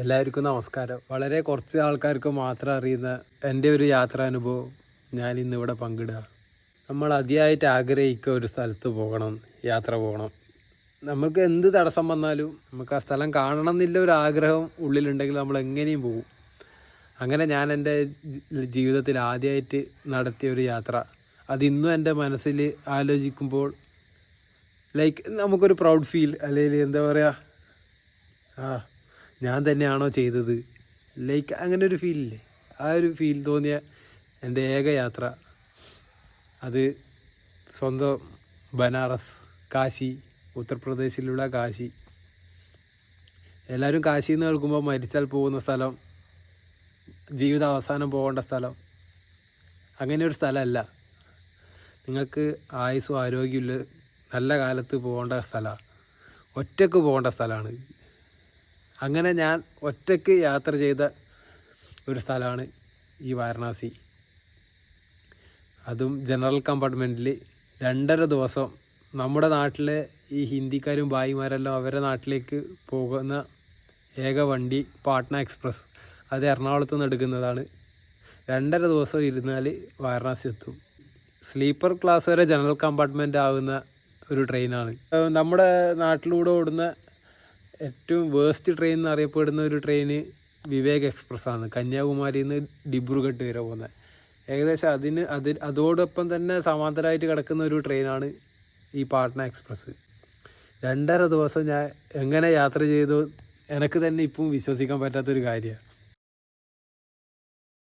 എല്ലാവർക്കും നമസ്കാരം. വളരെ കുറച്ച് ആൾക്കാർക്ക് മാത്രം അറിയുന്ന എൻ്റെ ഒരു യാത്രാനുഭവം ഞാൻ ഇന്നിവിടെ പങ്കിടുക. നമ്മൾ അതിയായിട്ട് ആഗ്രഹിക്കുക ഒരു സ്ഥലത്ത് പോകണം, യാത്ര പോകണം. നമുക്ക് എന്ത് തടസ്സം വന്നാലും നമുക്ക് ആ സ്ഥലം കാണണം എന്നില്ല ഒരു ആഗ്രഹം ഉള്ളിലുണ്ടെങ്കിൽ നമ്മൾ എങ്ങനെയും പോകും. അങ്ങനെ ഞാൻ എൻ്റെ ജീവിതത്തിൽ ആദ്യമായിട്ട് നടത്തിയ ഒരു യാത്ര അതിന്നും എൻ്റെ മനസ്സിൽ ആലോചിക്കുമ്പോൾ നമുക്കൊരു പ്രൗഡ് ഫീൽ, അല്ലെങ്കിൽ എന്താ പറയുക, ഞാൻ തന്നെയാണോ ചെയ്തത്, അങ്ങനെ ഒരു ഫീലില്ലേ, ആ ഒരു ഫീൽ തോന്നിയ എൻ്റെ ഏക യാത്ര അത് സ്വന്തം ബനാറസ്, കാശി, ഉത്തർപ്രദേശിലുള്ള കാശി. എല്ലാവരും കാശി എന്ന് കേൾക്കുമ്പോൾ മരിച്ചാൽ പോകുന്ന സ്ഥലം, ജീവിത അവസാനം പോകേണ്ട സ്ഥലം, അങ്ങനെ ഒരു സ്ഥലമല്ല. നിങ്ങൾക്ക് ആയുസ്സും ആരോഗ്യമില്ല, നല്ല കാലത്ത് പോകേണ്ട സ്ഥലമാണ്, ഒറ്റയ്ക്ക് പോകേണ്ട സ്ഥലമാണ്. അങ്ങനെ ഞാൻ ഒറ്റയ്ക്ക് യാത്ര ചെയ്ത ഒരു സ്ഥലമാണ് ഈ വാരണാസി. അതും ജനറൽ കമ്പാർട്ട്മെൻറ്റിൽ 2.5 ദിവസം. നമ്മുടെ നാട്ടിലെ ഈ ഹിന്ദിക്കാരും ഭായിമാരെല്ലാം അവരുടെ നാട്ടിലേക്ക് പോകുന്ന ഏക വണ്ടി പാട്ന എക്സ്പ്രസ്, അത് എറണാകുളത്ത് നിന്ന് എടുക്കുന്നതാണ്. 2.5 ദിവസം ഇരുന്നാൽ വാരണാസി എത്തും. സ്ലീപ്പർ ക്ലാസ് വരെ ജനറൽ കമ്പാർട്ട്മെൻ്റ് ആകുന്ന ഒരു ട്രെയിനാണ്. നമ്മുടെ നാട്ടിലൂടെ ഓടുന്ന ഏറ്റവും വേസ്റ്റ് ട്രെയിൻ എന്നറിയപ്പെടുന്ന ഒരു ട്രെയിന് വിവേക് എക്സ്പ്രസ് ആണ്, കന്യാകുമാരിയിൽ നിന്ന് ഡിബ്രുഗഡ് വരെ പോകുന്നത്. ഏകദേശം അതോടൊപ്പം തന്നെ സമാന്തരമായിട്ട് കിടക്കുന്ന ഒരു ട്രെയിനാണ് ഈ പാട്ന എക്സ്പ്രസ്. 2.5 ദിവസം ഞാൻ എങ്ങനെ യാത്ര ചെയ്തു എനിക്ക് തന്നെ ഇപ്പം വിശ്വസിക്കാൻ പറ്റാത്തൊരു കാര്യമാണ്.